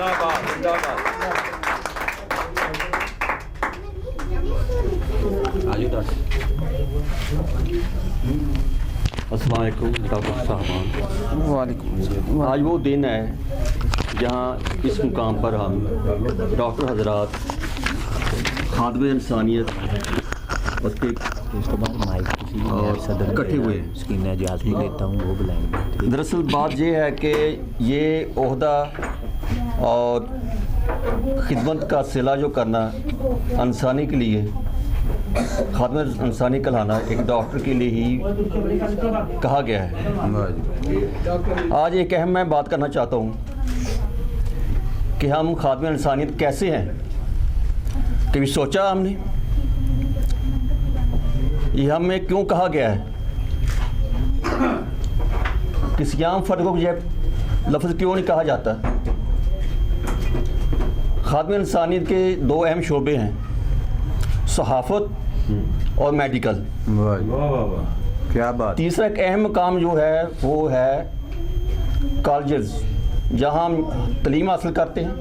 अस्सलाम वालेकुम डॉक्टर साहब। वालेकुम। आज वो दिन है जहाँ इस मुकाम पर हम डॉक्टर हजरात खादम इंसानियत उसके इकट्ठे हुए हैं। स्कीम इजाज़त भी लेता हूँ, वो बुलाएंगे। दरअसल बात ये है कि ये ओहदा और खिदमत का सिला जो करना इंसानी के लिए खादम इंसानी कहलाना एक डॉक्टर के लिए ही कहा गया है। आज एक अहम मैं बात करना चाहता हूँ कि हम खादम इंसानियत कैसे हैं। कभी सोचा हमने ये हमें क्यों कहा गया है, किसी आम फर्द को यह लफ्ज़ क्यों नहीं कहा जाता। खादम इंसानियत के दो अहम शोबे हैं, सहाफ़त और मेडिकल। क्या बात। तीसरा एक अहम काम जो है वो है कॉलेजेस, जहाँ हम तलीम हासिल करते हैं,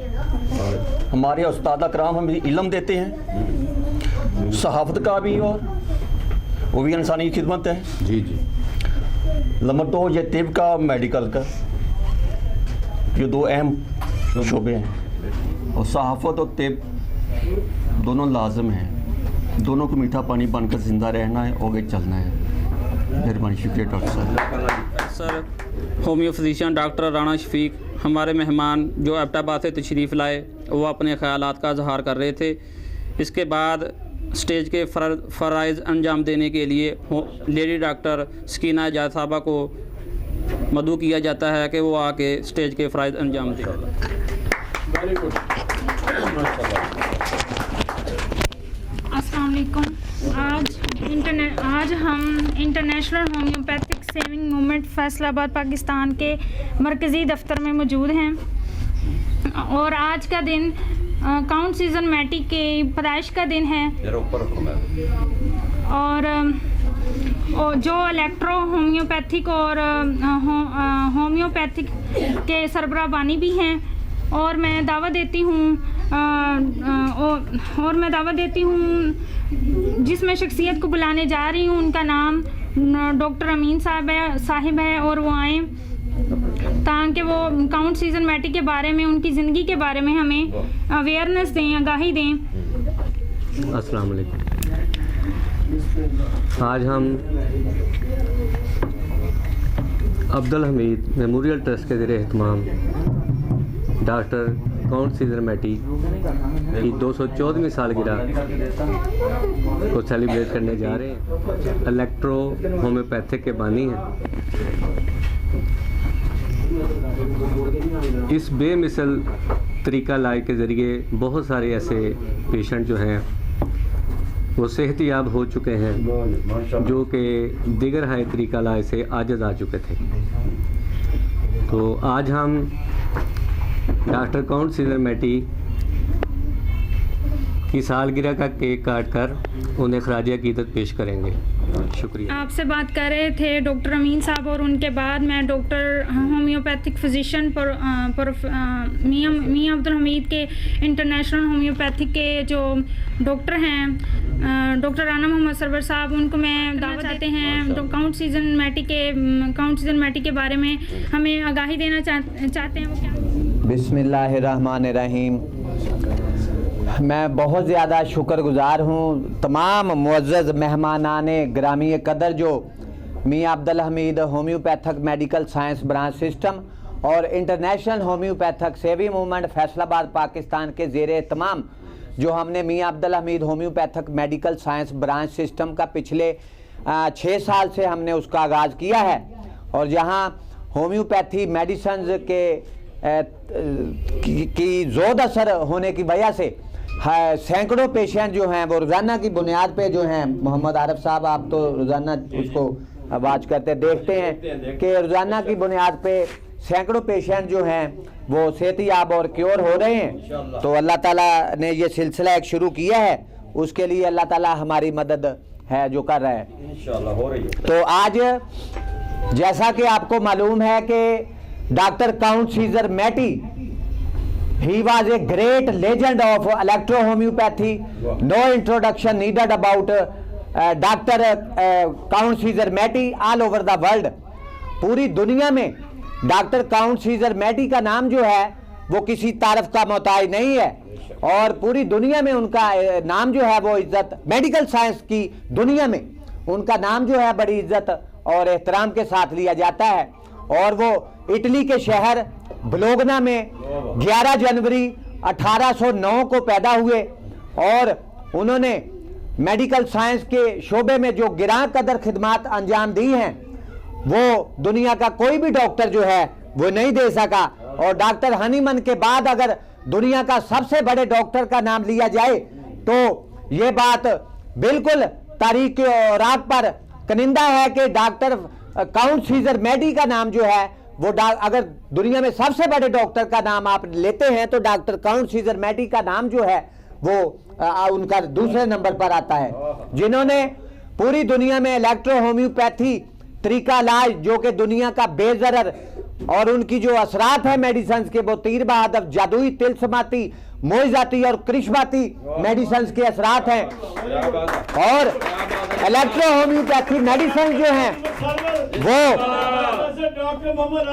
हमारे उस्ताद कराम हमें इल्म देते हैं। सहाफ़त का भी और वो भी इंसानी खिदमत है। जी जी। नंबर 2 ये तिब का मेडिकल का, ये दो अहम शोबे हैं। और सहाफ़त और तिब दोनों लाजम हैं, दोनों को मीठा पानी बनकर ज़िंदा रहना है, आगे चलना है। मेहरबानी, शुक्रिया डॉक्टर साहब। Sir homeo physician doctor Rana Shafiq हमारे मेहमान जो एबटाबाद से तशरीफ़ लाए, वो अपने ख़यालात का इजहार कर रहे थे। इसके बाद स्टेज के फ़राइज़ अंजाम देने के लिए लेडी डॉक्टर सकीना इजाज़ साहबा को मदऊ किया जाता है कि वो आके स्टेज के फ़राइज़ अंजाम दें। अस्सलाम वालेकुम। आज हम international homeopathic saving movement Faisalabad Pakistan के मरकज़ी दफ्तर में मौजूद हैं और आज का दिन काउंट सीजन मैटी के पैदाइश का दिन है। और जो इलेक्ट्रो होम्योपैथिक और होम्योपैथिक के सरबराह बानी भी हैं। और मैं दावा देती हूँ जिसमें शख्सियत को बुलाने जा रही हूँ, उनका नाम डॉक्टर अमीन साहिब है और वो आएँ ताकि वो काउंट सीजन मैटी के बारे में, उनकी ज़िंदगी के बारे में हमें अवेयरनेस दें, आगाही दें। अस्सलाम वालेकुम। आज हम अब्दुल हमीद मेमोरियल ट्रस्ट के ज़रिए एहतमाम डॉक्टर काउंट सीजन मैटी की 214वीं सालगिरह को सेलिब्रेट करने जा रहे हैं। इलेक्ट्रो होम्योपैथिक के बानी हैं। इस बेमिसल तरीका लाई के ज़रिए बहुत सारे ऐसे पेशेंट जो हैं वो सेहतियाब हो चुके हैं जो कि दिगर हाई तरीका लाई से आजिज़ आ चुके थे। तो आज हम डॉक्टर काउंट सीजन मैटी की सालगिरह का केक काट कर उन्हें खराज अकीदत पेश करेंगे। शुक्रिया। आपसे बात कर रहे थे डॉक्टर अमीन साहब और उनके बाद मैं डॉक्टर होम्योपैथिक फिजिशियन मियां अब्दुल हमीद के इंटरनेशनल होम्योपैथिक के जो डॉक्टर हैं डॉक्टर राना मोहम्मद सरवर साहब, उनको मैं दावत देते हैं। तो काउंट सीजन मैटी के बारे में हमें आगाही देना चाहते हैं। वो क्या? बिस्मिल्लाहिर्रहमानिर्रहीम। मैं बहुत ज़्यादा शुक्रगुज़ार हूँ तमाम मुअज़्ज़ज़ मेहमानाने ग्रामी कदर जो Mian Abdul Hamid homeopathic medical science branch system और international homeopathic saving movement Faisalabad Pakistan के ज़ेरे तमाम जो हमने Mian Abdul Hamid homeopathic medical science branch system का पिछले 6 साल से हमने उसका आगाज़ किया है। और जहाँ होम्योपैथी मेडिसिन की ज़ोद असर होने की वजह से सैकड़ों पेशेंट जो हैं वो रोज़ाना की बुनियाद पे जो हैं, मोहम्मद आरिफ साहब आप तो रोज़ाना उसको आवाज़ करते देखते हैं कि रोज़ाना की बुनियाद पे सैकड़ों पेशेंट जो हैं वो सेहतियाब और क्योर हो रहे हैं। तो अल्लाह ताला ने ये सिलसिला एक शुरू किया है, उसके लिए अल्लाह ताला हमारी मदद है जो कर रहा है, इंशाअल्लाह हो रही है। तो आज जैसा कि आपको मालूम है कि doctor count Cesare Mattei He was a great legend of electro-homeopathy. No introduction needed about Dr. Count Caesar Matty all over the world. पूरी दुनिया में डॉक्टर काउंट सीजर मैटी का नाम जो है वो किसी तारीफ का मोहताज नहीं है, और पूरी दुनिया में उनका नाम जो है वो इज्जत, मेडिकल साइंस की दुनिया में उनका नाम जो है बड़ी इज्जत और एहतराम के साथ लिया जाता है। और वो इटली के शहर ब्लोगना में 11 जनवरी 1809 को पैदा हुए, और उन्होंने मेडिकल साइंस के शोबे में जो गिरां कदर खिदमात अंजाम दी हैं वो दुनिया का कोई भी डॉक्टर जो है वो नहीं दे सका। और डॉक्टर हनीमन के बाद अगर दुनिया का सबसे बड़े डॉक्टर का नाम लिया जाए तो ये बात बिल्कुल तारीख के औराक पर कनिंदा है कि डॉक्टर काउंट सीजर मैटी का नाम जो है वो अगर दुनिया में सबसे बड़े डॉक्टर का नाम आप लेते हैं तो डॉक्टर काउंट सीजर मैटी का नाम जो है वो उनका दूसरे नंबर पर आता है, जिन्होंने पूरी दुनिया में इलेक्ट्रो होम्योपैथी तरीका इलाज जो कि दुनिया का बेजरर और उनकी जो असरात है मेडिसिन के वो तीर बहादुर जादुई तिलस्माती मोइजाती और कृष्माती मेडिसिन के असरात हैं। और इलेक्ट्रो होम्योपैथी मेडिसिन जो हैं वो डॉक्टर मोहम्मद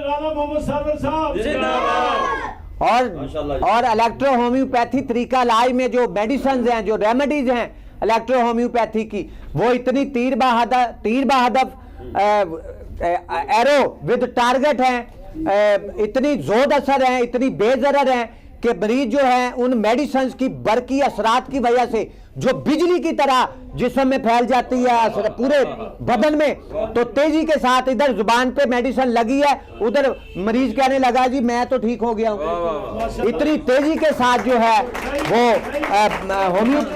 राणा मोहम्मद सरवर साहब और इलेक्ट्रो होम्योपैथी तरीका इलाज में जो मेडिसिन हैं, जो रेमेडीज हैं इलेक्ट्रो होम्योपैथी की, वो इतनी तीर बहादुर एरो विद टारगेट हैं, इतनी जोर असर हैं, इतनी बेजरर हैं कि मरीज जो है उन मेडिसिन की बरकी असरात की वजह से जो बिजली की तरह जिस्म में फैल जाती है पूरे बदन में, तो तेजी के साथ इधर जुबान पे मेडिसिन लगी है, उधर मरीज कहने लगा जी मैं तो ठीक हो गया हूँ। इतनी तेजी के साथ जो है वो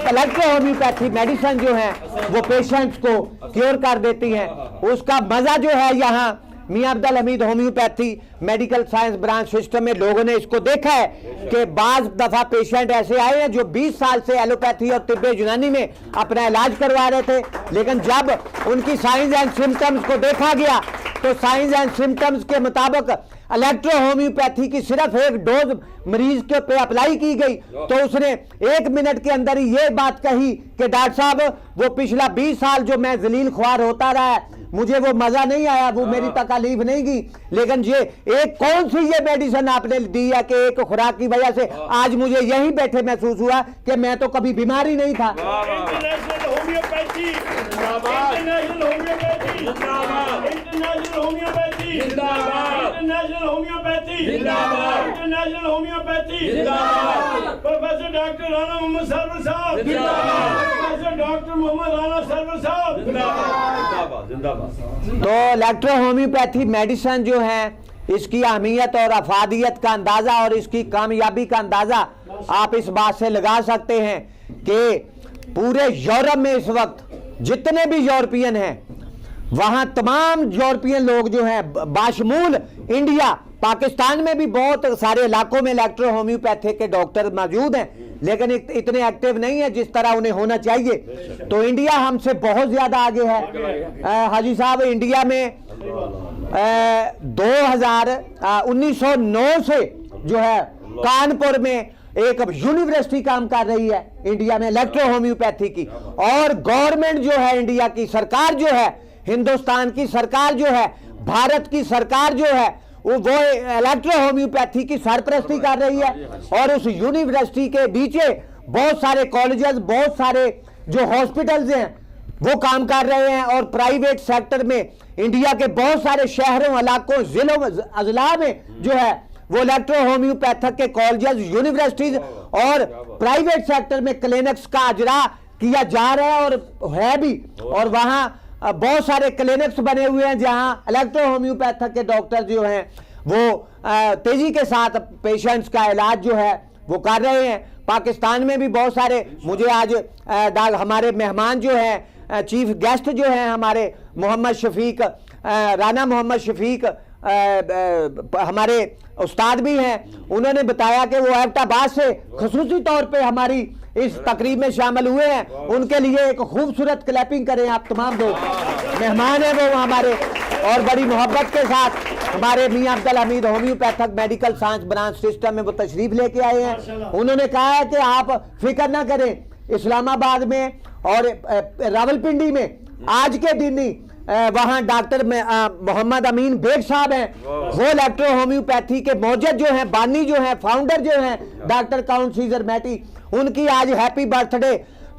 इलेक्ट्रो होम्योपैथी मेडिसिन जो है वो पेशेंट्स को क्योर कर देती हैं। उसका मजा जो है यहाँ Mian Abdul Hamid homeopathy medical science branch system में लोगों ने इसको देखा है कि बाज दफा पेशेंट ऐसे आए हैं जो 20 साल से एलोपैथी और तिब्बे यूनानी में अपना इलाज करवा रहे थे, लेकिन जब उनकी साइंस एंड सिम्टम्स को देखा गया तो साइंस एंड सिम्टम्स के मुताबिक इलेक्ट्रो होम्योपैथी की सिर्फ एक डोज मरीज के पे अप्लाई की गई तो उसने 1 मिनट के अंदर ही ये बात कही कि डॉक्टर साहब वो पिछला 20 साल जो मैं जलील ख्वार होता रहा है, मुझे वो मजा नहीं आया, वो मेरी तकलीफ नहीं की, लेकिन ये एक कौन सी ये मेडिसिन आपने दी है कि एक खुराक की वजह से आज मुझे यहीं बैठे महसूस हुआ कि मैं तो कभी बीमार ही नहीं था। इंटरनेशनल होम्योपैथी जिंदाबाद, इंटरनेशनल होम्योपैथी जिंदाबाद, इंटरनेशनल होम्योपैथी जिंदाबाद, इंटरनेशनल होम्योपैथी जिंदाबाद, इंटरनेशनल होम्योपैथी जिंदाबाद, प्रोफेसर डॉक्टर राणा मोहम्मद सरवर साहब जिंदाबाद, प्रोफेसर डॉक्टर मोहम्मद राणा सरवर साहब जिंदाबाद जिंदाबाद। तो इलेक्ट्रो होम्योपैथी मेडिसिन जो है इसकी अहमियत और अफादियत का अंदाज़ा और इसकी कामयाबी का अंदाज़ा आप इस बात से लगा सकते हैं कि पूरे यूरोप में इस वक्त जितने भी यूरोपियन हैं वहाँ तमाम यूरोपियन लोग जो हैं बाशमूल इंडिया, पाकिस्तान में भी बहुत सारे इलाकों में इलेक्ट्रो होम्योपैथी के डॉक्टर मौजूद हैं, लेकिन इतने एक्टिव नहीं है जिस तरह उन्हें होना चाहिए। तो इंडिया हमसे बहुत ज़्यादा आगे है। हाजी साहब इंडिया में 1909 से जो है कानपुर में एक यूनिवर्सिटी काम कर रही है इंडिया में इलेक्ट्रो होम्योपैथी की, और गवर्नमेंट जो है इंडिया की सरकार जो है, हिंदुस्तान की सरकार जो है, भारत की सरकार जो है वो इलेक्ट्रो होम्योपैथी की सरपरस्ती कर रही है। और उस यूनिवर्सिटी के नीचे बहुत सारे कॉलेजेस, बहुत सारे जो हॉस्पिटल्स हैं वो काम कर रहे हैं, और प्राइवेट सेक्टर में इंडिया के बहुत सारे शहरों, इलाकों, जिलों, अजला में जो है वो इलेक्ट्रो होम्योपैथिक के कॉलेजेस, यूनिवर्सिटीज और प्राइवेट सेक्टर में क्लिनिक्स का अजरा किया जा रहा है और है भी। और वहाँ बहुत सारे क्लिनिक्स बने हुए हैं जहां इलेक्ट्रो होम्योपैथिक के डॉक्टर जो हैं वो तेजी के साथ पेशेंट्स का इलाज जो है वो कर रहे हैं। पाकिस्तान में भी बहुत सारे, मुझे आज हमारे मेहमान जो हैं चीफ गेस्ट जो हैं हमारे मोहम्मद शफीक, राना मोहम्मद शफीक हमारे उस्ताद भी हैं, उन्होंने बताया कि वो एबटाबाद से खसूसी तौर पे हमारी इस तकरीब में शामिल हुए हैं। उनके लिए एक खूबसूरत क्लैपिंग करें आप तमाम लोग। मेहमान हैं वो हमारे, और बड़ी मोहब्बत के साथ हमारे Mian Abdul Hamid homeopathic medical science branch system में वो तशरीफ लेके आए हैं। उन्होंने कहा है कि आप फिक्र ना करें, इस्लामाबाद में और रावलपिंडी में आज के दिन ही वहाँ डॉक्टर मोहम्मद अमीन बेग साहब हैं, वो इलेक्ट्रो होम्योपैथी के मौजूद जो हैं, बानी जो हैं, फाउंडर जो हैं डॉक्टर काउंट सीजर मैटी, उनकी आज हैप्पी बर्थडे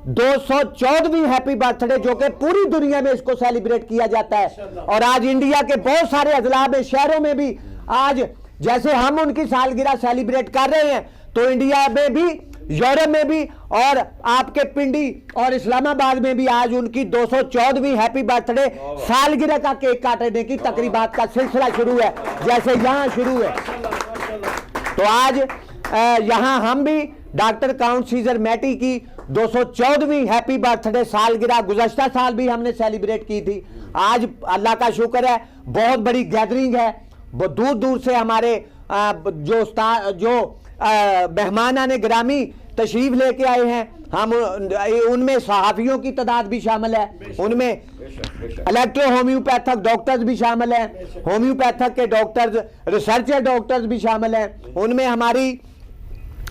214वीं हैप्पी बर्थडे जो कि पूरी दुनिया में इसको सेलिब्रेट किया जाता है। और आज इंडिया के बहुत सारे अजला में, शहरों में भी आज जैसे हम उनकी सालगिरह सेलिब्रेट कर रहे हैं, तो इंडिया में भी, यूरोप में भी और आपके पिंडी और इस्लामाबाद में भी आज उनकी 214वीं हैप्पी बर्थडे सालगिरह का केक काटने की तकरीबात का सिलसिला शुरू है, जैसे यहाँ शुरू है। तो आज यहाँ हम भी डॉक्टर काउंट सीजर मैटी की 214वीं हैप्पी बर्थडे सालगिरह गुज़श्ता साल भी हमने सेलिब्रेट की थी। आज अल्लाह का शुक्र है बहुत बड़ी गैदरिंग है, दूर दूर से हमारे जो मेहमानाने ग्रामी तशरीफ लेके आए हैं। हम उनमें सहाफ़ियों की तादाद भी शामिल है, उनमें इलेक्ट्रो होम्योपैथिक डॉक्टर्स भी शामिल हैं, होम्योपैथिक के डॉक्टर्स, रिसर्चर डॉक्टर्स भी शामिल हैं, उनमें हमारी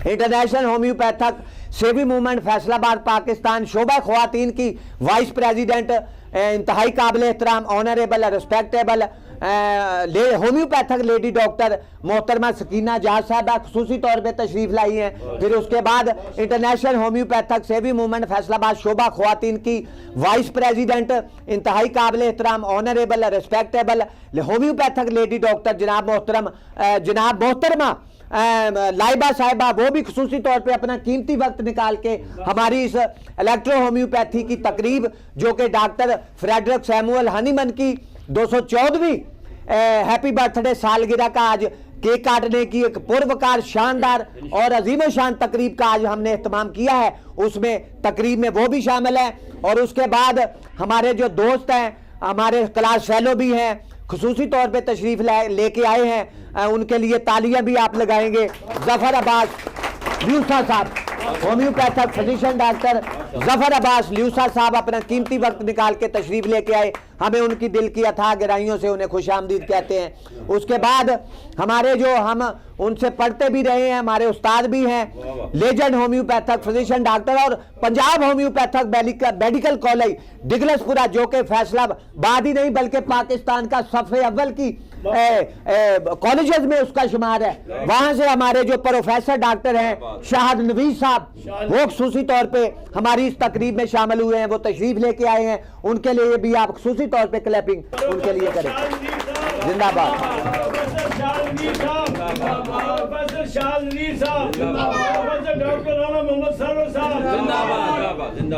इंटरनेशनल होम्योपैथिक सेवी मूवमेंट फैसलाबाद पाकिस्तान शोबा ख्वातीन की वाइस प्रेसिडेंट इंतहाई काबिल एहतराम honourable respectable homeopathic lady doctor मोहतरमा सकीना जहाज साहबा खसूसी तौर पे तशरीफ लाई हैं। फिर उसके बाद इंटरनेशनल होम्योपैथिक सेवी मूवमेंट फैसलाबाद शोबा ख्वातीन की वाइस प्रेसिडेंट इंतहाई काबिल एहतराम honourable respectable homeopathic lady doctor जनाब मोहतरमा लाइबा साहिबा, वो भी खसूसी तौर पे अपना कीमती वक्त निकाल के हमारी इस इलेक्ट्रो होम्योपैथी की तकरीब जो कि डॉक्टर फ्रेडरिक सैमुअल हनीमन की 214वीं हैप्पी बर्थडे सालगिरह का आज केक काटने की एक पुरवकार शानदार और अजीम शान तकरीब का आज हमने एहतमाम किया है। उसमें तकरीब में वो भी शामिल है और उसके बाद हमारे जो दोस्त हैं, हमारे क्लास फेलो भी हैं, खसूसी तौर पे तशरीफ लेके आए हैं, उनके लिए तालियां भी आप लगाएंगे। Zafar Abbas Lyusa sahab, homeopathic physician doctor Zafar Abbas Lyusa sahab अपना कीमती वक्त निकाल के तशरीफ लेके आए, हमें उनकी दिल की अथाह गहराइयों से उन्हें खुशामदीद कहते हैं। उसके बाद हमारे जो हम उनसे पढ़ते भी रहे हैं, हमारे उस्ताद भी हैं, लेजेंड होम्योपैथिक फिजिशियन डॉक्टर और पंजाब होम्योपैथिक मेडिकल कॉलेज डिगलसपुरा जो कि फैसलाबाद ही नहीं बल्कि पाकिस्तान का सफ़े अव्वल की कॉलेजेस में उसका शुमार है। वहां से हमारे जो प्रोफेसर डॉक्टर हैं शाहद नवीज साहब, वो खसूसी तौर पे हमारी इस तकरीब में शामिल हुए हैं, वो तशरीफ लेके आए हैं, उनके लिए भी आप खसूसी तौर पे क्लैपिंग उनके लिए करें। जिंदाबाद।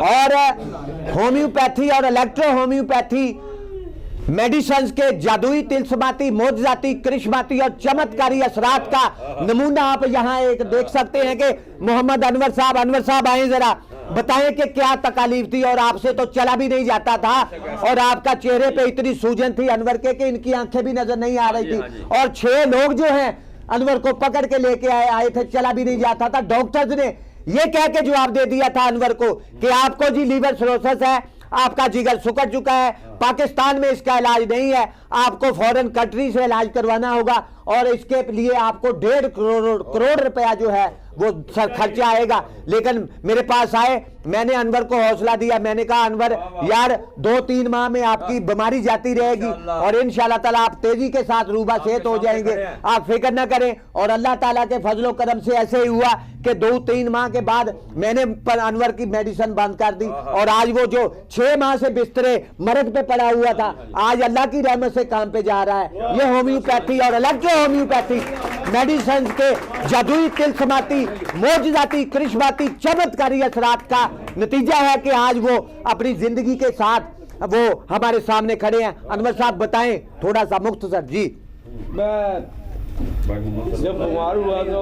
और होम्योपैथी और इलेक्ट्रो होम्योपैथी मेडिसिन के जादुई, तिलस्माती, मोजजाती, करिश्माती और चमत्कारी असरात का नमूना आप यहाँ एक देख सकते हैं कि मोहम्मद अनवर साहब आए, जरा बताएं कि क्या तकालीफ थी। और आपसे तो चला भी नहीं जाता था और आपका चेहरे पे इतनी सूजन थी अनवर के कि इनकी आंखें भी नजर नहीं आ रही थी। और 6 लोग जो हैं अनवर को पकड़ के लेके आए थे, चला भी नहीं जाता था। डॉक्टर्स ने ये कह के जवाब दे दिया था अनवर को कि आपको जी लीवर सिरोसिस है, आपका जिगर सुकड़ चुका है, पाकिस्तान में इसका इलाज नहीं है, आपको फॉरेन कंट्री से इलाज करवाना होगा और इसके लिए आपको 1.5 करोड़ रुपया जो है वो खर्चा आएगा। लेकिन मेरे पास आए, मैंने अनवर को हौसला दिया, मैंने कहा अनवर यार 2-3 माह में आपकी बीमारी जाती रहेगी और इंशाल्लाह ताला आप तेजी के साथ रूबा सेहत हो जाएंगे, आप फिक्र ना करें। और अल्लाह ताला के फजलो करम से ऐसे ही हुआ कि 2-3 माह के बाद मैंने अनवर की मेडिसिन बंद कर दी और आज वो जो 6 माह से बिस्तरे मर्द पे पड़ा हुआ था, आज अल्लाह की रहमत से काम पे जा रहा है। ये होम्योपैथी और इलेक्ट्रो होम्योपैथी मेडिसिन के जादुई, तिलस्माती, मोजजाती, करिश्माती, चमत्कारी असरात का नतीजा है कि आज वो अपनी जिंदगी के साथ वो हमारे सामने खड़े हैं। अनवर साहब बताएं थोड़ा सा मुख्तसर। जी, मैं जब बीमार हुआ तो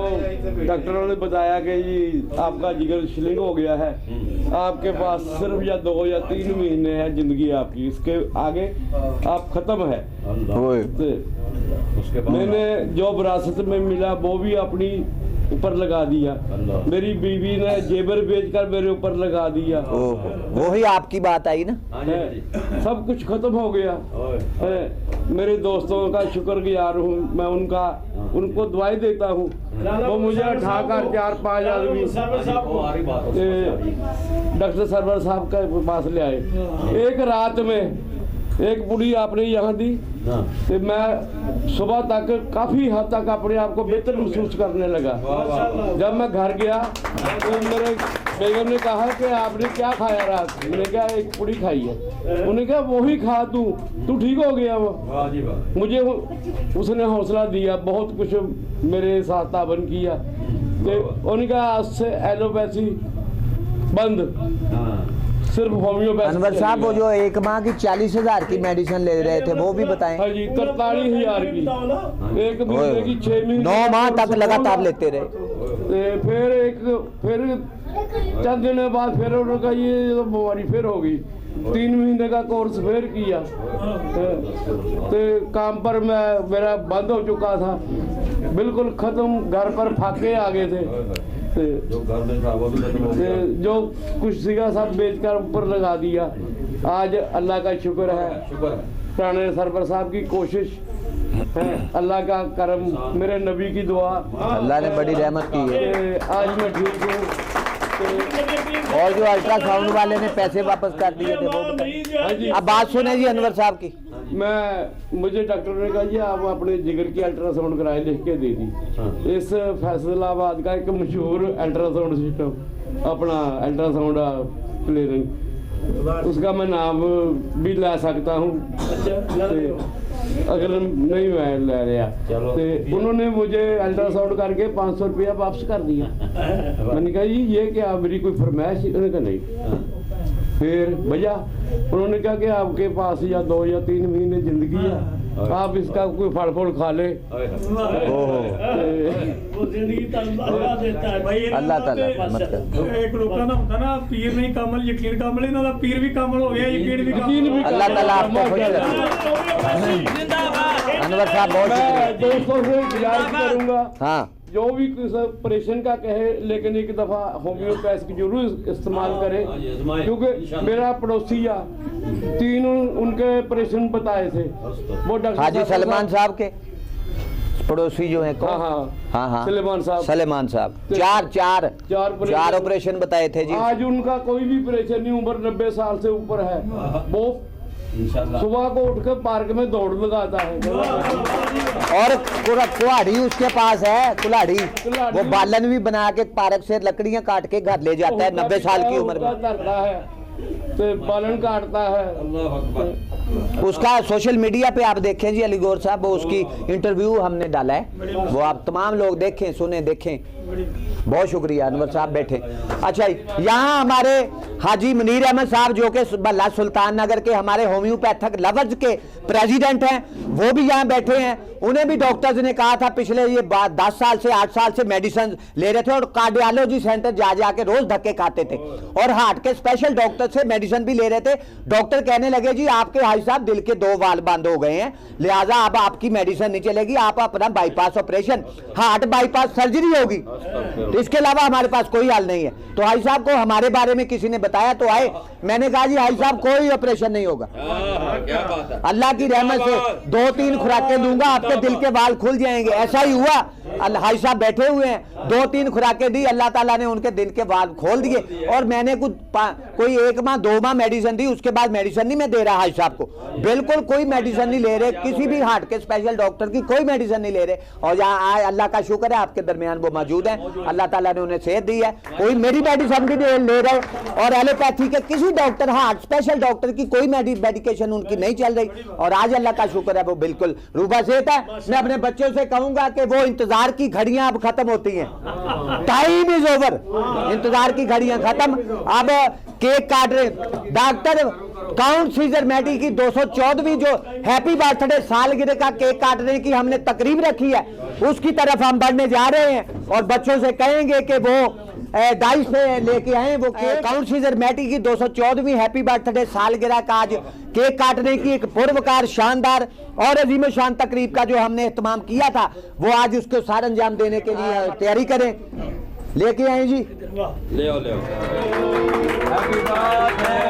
डॉक्टरों ने बताया कि जी आपका जिगर शिलिंग हो गया है, आपके पास सिर्फ या 2 या 3 महीने है ज़िंदगी आपकी, इसके आगे आप ख़त्म है। तो मैंने जो विरासत में मिला वो भी अपनी ऊपर लगा दिया, मेरी बीवी ने जेबर बेचकर मेरे ऊपर लगा दिया। वो ही आपकी बात आई ना, सब कुछ खत्म हो गया है। मेरे दोस्तों का शुक्रगुजार हूँ मैं, उनको दुआई देता हूँ। वो मुझे उठाकर 4-5 आदमी डॉक्टर सरवर साहब के पास ले आए। एक रात में एक बुढ़ी आपने यहाँ दी तो मैं सुबह तक काफ़ी हद तक अपने आप को बेहतर महसूस करने लगा। जब मैं घर गया तो मेरे बेगम ने कहा कि आपने क्या खाया रात? मैंने कहा एक पूड़ी खाई है। उन्होंने कहा वही खा तू ठीक हो गया। वो मुझे उसने हौसला दिया, बहुत कुछ मेरे साथ ताबन किया। तो उन्होंने कहा आज से एलोपैथी बंद, सिर्फ होम्योपैथी। अनवर साहब वो जो एक माह की 40,000 की मेडिसिन ले रहे थे वो भी बताएं। हाँ जी, 43,000 की, एक महीने की 6 महीने 9 माह तक लगातार लेते रहे। फिर चंद दिनों बाद फिर उनका ये तो बीमारी फिर हो गई। 3 महीने का कोर्स फिर किया तो काम पर मेरा बंद हो चुका था, बिल्कुल ख़त्म। घर पर फाके आ गए थे, जो कुछ सीगा सब बेचकर ऊपर लगा दिया। आज अल्लाह का शुक्र है, पुराने सरवर साहब की कोशिश है, अल्लाह का करम, मेरे नबी की दुआ, अल्लाह ने बड़ी रहमत की है। आज मैं ठीक हूँ। और जो अल्ट्रासाउंड वाले ने पैसे वापस कर दिए थे वो बताइए। अब बात सुने जी अनवर साहब की। मुझे डॉक्टर ने कहा जी आप अपने जिगर की अल्ट्रासाउंड कराए, लिख के दे दी। इस फैसलाबाद का एक मशहूर अल्ट्रासाउंड सिस्टम, अपना अल्ट्रासाउंड क्लिनिक, उसका मैं नाम भी ला सकता हूँ अगर नहीं मैं ले रहा। तो उन्होंने मुझे अल्ट्रासाउंड करके 500 रुपया वापस कर दिया। मैंने कहा जी ये क्या मेरी कोई फरमाइश? उन्होंने कहा नहीं। फिर भैया उन्होंने कहा कि आपके पास या 2 या 3 महीने ज़िंदगी है, आप इसका कोई फल फूल खा ले। वो जिंदगी अल्लाह देता है भाई। अल्लाह ताला मत कर। एक लोगों का होता ना पीर नहीं कामल यकीन कामल, इन्हों का पीर भी कामल हो गया, यकीन भी कामल। अल्लाह ताला आपको खुश रखे। अनवर साहब बहुत शुक्रिया। दोस्तों से गुजारिश करूँगा, हाँ जो भी ऑपरेशन का कहे लेकिन एक दफ़ा होम्योपैथ की जरूर इस्तेमाल करें, क्योंकि मेरा पड़ोसिया 3 उनके ऑपरेशन बताए थे। वो डॉक्टर हाजी सलमान साहब के पड़ोसी जो है कौन? हाँ सलेमान साहब 4 ऑपरेशन बताए थे जी। आज उनका कोई भी ऑपरेशन नहीं, उम्र 90 साल से ऊपर है। वो सुबह को उठकर पार्क में दौड़ लगाता है। और कुल्हाड़ी उसके पास है, कुल्हाड़ी वो बालन भी बना के पार्क से लकड़ियां काट के घर ले जाता है 90 साल की उम्र में। तो बालन काटता है। उसका सोशल मीडिया पे आप देखें जी अलीगौर साहब, वो उसकी इंटरव्यू हमने डाला है, वो आप तमाम लोग देखें सुने देखें। बहुत शुक्रिया अनवर साहब बैठे। अच्छा यहाँ हमारे हाजी मुनीर अहमद साहब जो कि बल्ला सुल्तान नगर के हमारे होम्योपैथिक लवर्स के प्रेसिडेंट हैं, वो भी यहाँ बैठे हैं। उन्हें भी डॉक्टर्स ने कहा था पिछले ये 10 साल से 8 साल से मेडिसिन ले रहे थे और कार्डियोलॉजी सेंटर जा जाके रोज धक्के खाते थे और हार्ट के स्पेशल डॉक्टर से मेडिसिन भी ले रहे थे। डॉक्टर कहने लगे जी आपके हाई साहब दिल के 2 वाल्व बंद हो गए हैं, लिहाजा अब आपकी मेडिसिन नहीं चलेगी, आप अपना bypass operation heart bypass surgery होगी, तो इसके अलावा हमारे पास कोई हल नहीं है। तो हाई साहब को हमारे बारे में किसी ने बताया तो आए, मैंने कहा जी हाई साहब कोई ऑपरेशन नहीं होगा, अल्लाह की रहमत से 2-3 खुराकें दूंगा आपके दिल के वाल खुल जाएंगे। ऐसा ही हुआ, हाई साहब बैठे हुए हैं, 2-3 खुराकें दी, अल्लाह ताला ने उनके दिल के वाल खोल दिए। और मैंने कोई 1 माह 2 माह मेडिसिन दी, उसके बाद मेडिसिन नहीं मैं दे रहा हाई साहब को, बिल्कुल कोई मेडिसिन नहीं ले रहे, किसी भी हार्ट के स्पेशल डॉक्टर की कोई मेडिसिन नहीं ले रहे। और यहाँ आए अल्लाह का शुक्र है आपके दरमियान वो मौजूद हैं, अल्लाह ताला ने उन्हें सेहत दी है, कोई मेरी मेडिसिन भी ले रहे और एलोपैथी के किसी डॉक्टर हार्ट स्पेशल डॉक्टर की कोई मेडिकेशन उनकी नहीं चल रही। और आज अल्लाह का शुक्र है वो बिल्कुल रूबा सेहत है। मैं अपने बच्चों से कहूंगा कि वो इंतजार की घड़ियां अब खत्म होती हैं, टाइम इज ओवर, इंतजार की घड़ियां खत्म, अब केक काट रहे। डॉक्टर काउंट सीजर मैटी की 214वीं जो हैप्पी बर्थडे सालगिरह का केक काटने की हमने तकरीब रखी है, उसकी तरफ हम बढ़ने जा रहे हैं और बच्चों से कहेंगे कि वो डाइस से लेके आए वो काउंट सीजर मैटी की 214वीं हैप्पी बर्थडे सालगिरह का आज केक काटने की एक पुरवकार, शानदार और अजीम शान तकरीब का जो हमने एहतमाम किया था, वो आज उसको सार अंजाम देने के लिए तैयारी करें। लेके आए जी। ले आओ हैप्पी बर्थडे।